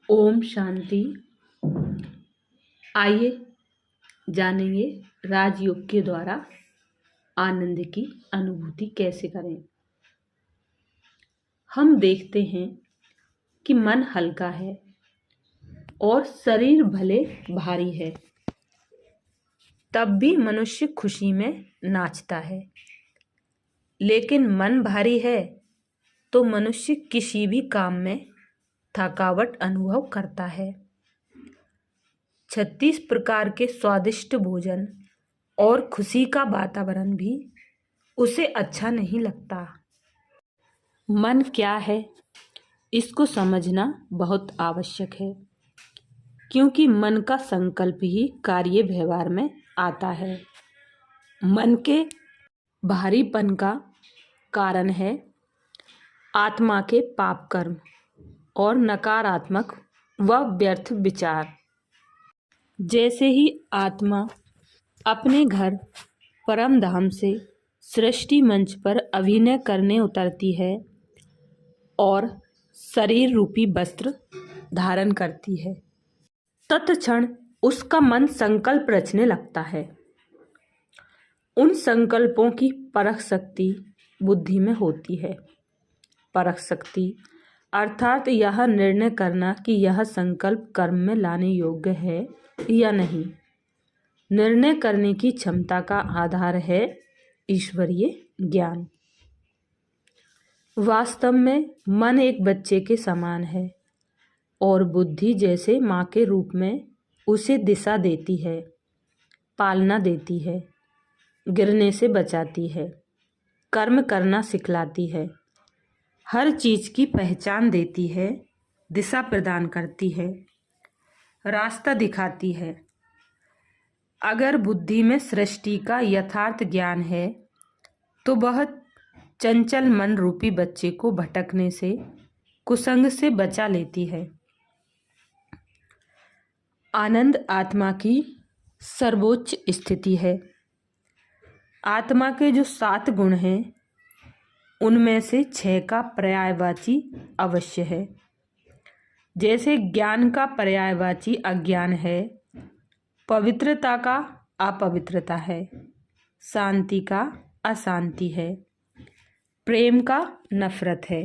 ओम शांति। आइए जानेंगे राजयोग के द्वारा आनंद की अनुभूति कैसे करें। हम देखते हैं कि मन हल्का है और शरीर भले भारी है, तब भी मनुष्य खुशी में नाचता है। लेकिन मन भारी है तो मनुष्य किसी भी काम में थकावट अनुभव करता है। 36 प्रकार के स्वादिष्ट भोजन और खुशी का वातावरण भी उसे अच्छा नहीं लगता। मन क्या है, इसको समझना बहुत आवश्यक है, क्योंकि मन का संकल्प ही कार्य व्यवहार में आता है। मन के भारीपन का कारण है आत्मा के पाप कर्म और नकारात्मक व व्यर्थ विचार। जैसे ही आत्मा अपने घर परम धाम से सृष्टि मंच पर अभिनय करने उतरती है और शरीर रूपी वस्त्र धारण करती है, तत्क्षण उसका मन संकल्प रचने लगता है। उन संकल्पों की परख शक्ति बुद्धि में होती है। परख शक्ति अर्थात यह निर्णय करना कि यह संकल्प कर्म में लाने योग्य है या नहीं। निर्णय करने की क्षमता का आधार है ईश्वरीय ज्ञान। वास्तव में मन एक बच्चे के समान है और बुद्धि जैसे माँ के रूप में उसे दिशा देती है, पालना देती है, गिरने से बचाती है, कर्म करना सिखलाती है, हर चीज की पहचान देती है, दिशा प्रदान करती है, रास्ता दिखाती है। अगर बुद्धि में सृष्टि का यथार्थ ज्ञान है तो वह चंचल मन रूपी बच्चे को भटकने से, कुसंग से बचा लेती है। आनंद आत्मा की सर्वोच्च स्थिति है। आत्मा के जो 7 गुण हैं, उनमें से 6 का पर्यायवाची अवश्य है। जैसे ज्ञान का पर्यायवाची अज्ञान है, पवित्रता का अपवित्रता है, शांति का अशांति है, प्रेम का नफरत है,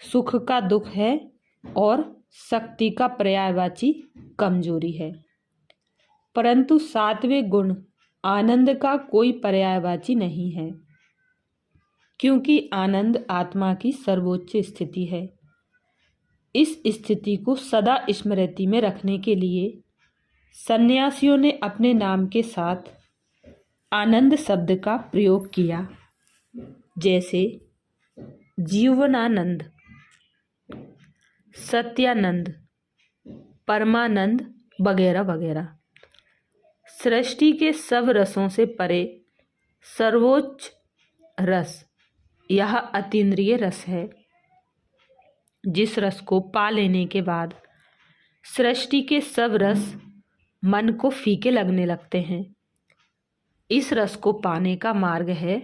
सुख का दुख है और शक्ति का पर्यायवाची कमजोरी है। परंतु 7वें गुण आनंद का कोई पर्यायवाची नहीं है, क्योंकि आनंद आत्मा की सर्वोच्च स्थिति है। इस स्थिति को सदा स्मृति में रखने के लिए सन्यासियों ने अपने नाम के साथ आनंद शब्द का प्रयोग किया, जैसे जीवनानंद, सत्यानंद, परमानंद वगैरह वगैरह। सृष्टि के सब रसों से परे सर्वोच्च रस यह अतीन्द्रिय रस है, जिस रस को पा लेने के बाद सृष्टि के सब रस मन को फीके लगने लगते हैं। इस रस को पाने का मार्ग है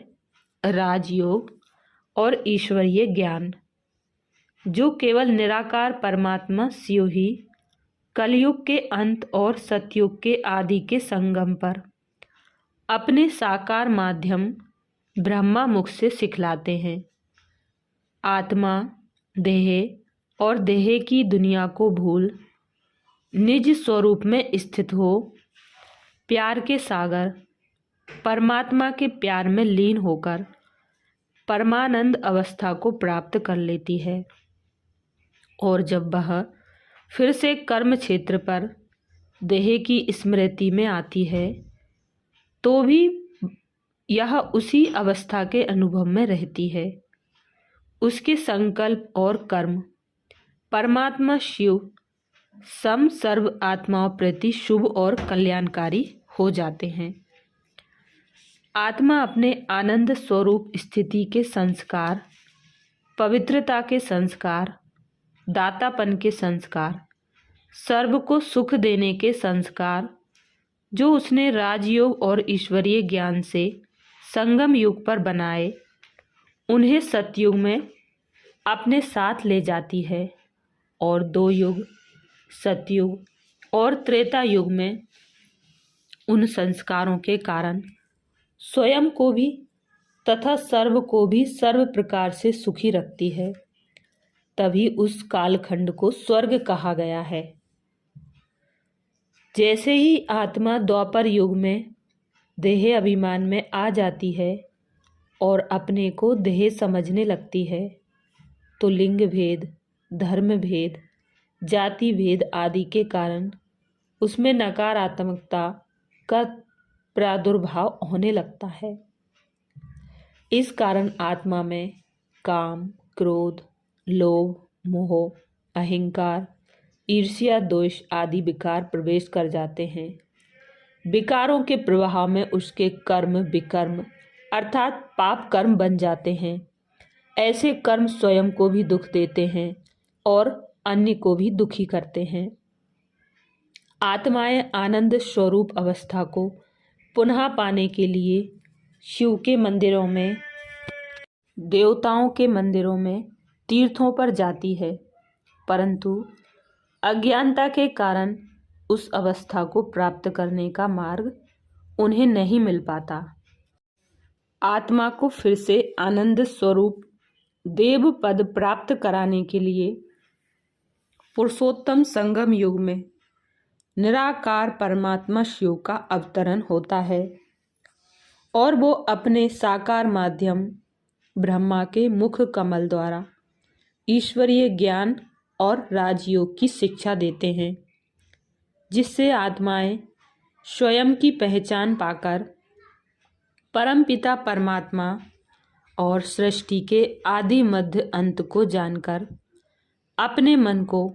राजयोग और ईश्वरीय ज्ञान, जो केवल निराकार परमात्मा शिव ही कलयुग के अंत और सतयुग के आदि के संगम पर अपने साकार माध्यम ब्रह्मा मुख से सिखलाते हैं। आत्मा देह और देह की दुनिया को भूल निज स्वरूप में स्थित हो प्यार के सागर परमात्मा के प्यार में लीन होकर परमानंद अवस्था को प्राप्त कर लेती है। और जब वह फिर से कर्म क्षेत्र पर देह की स्मृति में आती है, तो भी यह उसी अवस्था के अनुभव में रहती है। उसके संकल्प और कर्म परमात्मा शिव सम सर्व आत्माओं प्रति शुभ और कल्याणकारी हो जाते हैं। आत्मा अपने आनंद स्वरूप स्थिति के संस्कार, पवित्रता के संस्कार, दातापन के संस्कार, सर्व को सुख देने के संस्कार, जो उसने राजयोग और ईश्वरीय ज्ञान से संगम युग पर बनाए, उन्हें सतयुग में अपने साथ ले जाती है और 2 युग सतयुग और त्रेता युग में उन संस्कारों के कारण स्वयं को भी तथा सर्व को भी सर्व प्रकार से सुखी रखती है, तभी उस कालखंड को स्वर्ग कहा गया है। जैसे ही आत्मा द्वापर युग में देह अभिमान में आ जाती है और अपने को देह समझने लगती है, तो लिंग भेद, धर्म भेद, जाति भेद आदि के कारण उसमें नकारात्मकता का प्रादुर्भाव होने लगता है। इस कारण आत्मा में काम, क्रोध, लोभ, मोह, अहंकार, ईर्ष्या, दोष आदि विकार प्रवेश कर जाते हैं। विकारों के प्रभाव में उसके कर्म विकर्म अर्थात पाप कर्म बन जाते हैं। ऐसे कर्म स्वयं को भी दुख देते हैं और अन्य को भी दुखी करते हैं। आत्माएं आनंद स्वरूप अवस्था को पुनः पाने के लिए शिव के मंदिरों में, देवताओं के मंदिरों में, तीर्थों पर जाती है, परंतु अज्ञानता के कारण उस अवस्था को प्राप्त करने का मार्ग उन्हें नहीं मिल पाता। आत्मा को फिर से आनंद स्वरूप देव पद प्राप्त कराने के लिए पुरुषोत्तम संगम युग में निराकार परमात्मा शिव का अवतरण होता है और वो अपने साकार माध्यम ब्रह्मा के मुख कमल द्वारा ईश्वरीय ज्ञान और राजयोग की शिक्षा देते हैं, जिससे आत्माएं स्वयं की पहचान पाकर परमपिता परमात्मा और सृष्टि के आदि मध्य अंत को जानकर अपने मन को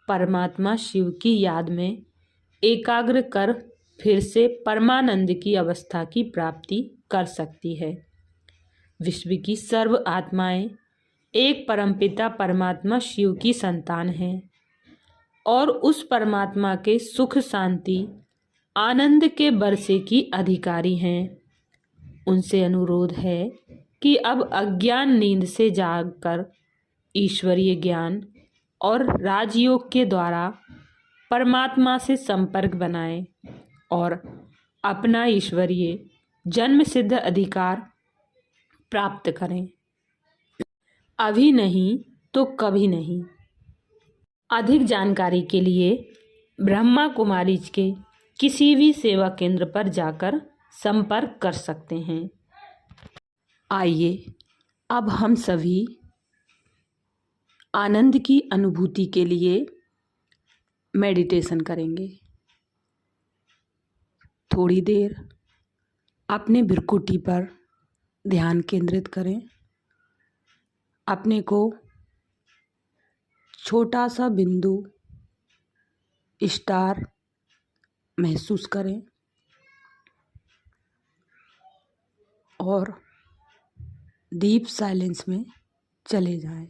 परमात्मा शिव की याद में एकाग्र कर फिर से परमानंद की अवस्था की प्राप्ति कर सकती है। विश्व की सर्व आत्माएं एक परमपिता परमात्मा शिव की संतान हैं और उस परमात्मा के सुख शांति आनंद के बरसे की अधिकारी हैं। उनसे अनुरोध है कि अब अज्ञान नींद से जागकर ईश्वरीय ज्ञान और राजयोग के द्वारा परमात्मा से संपर्क बनाएं और अपना ईश्वरीय जन्म सिद्ध अधिकार प्राप्त करें। अभी नहीं तो कभी नहीं। अधिक जानकारी के लिए ब्रह्मा कुमारीज के किसी भी सेवा केंद्र पर जाकर संपर्क कर सकते हैं। आइए अब हम सभी आनंद की अनुभूति के लिए मेडिटेशन करेंगे। थोड़ी देर अपने भ्रुकुटी पर ध्यान केंद्रित करें। अपने को छोटा सा बिंदु स्टार महसूस करें और डीप साइलेंस में चले जाएं।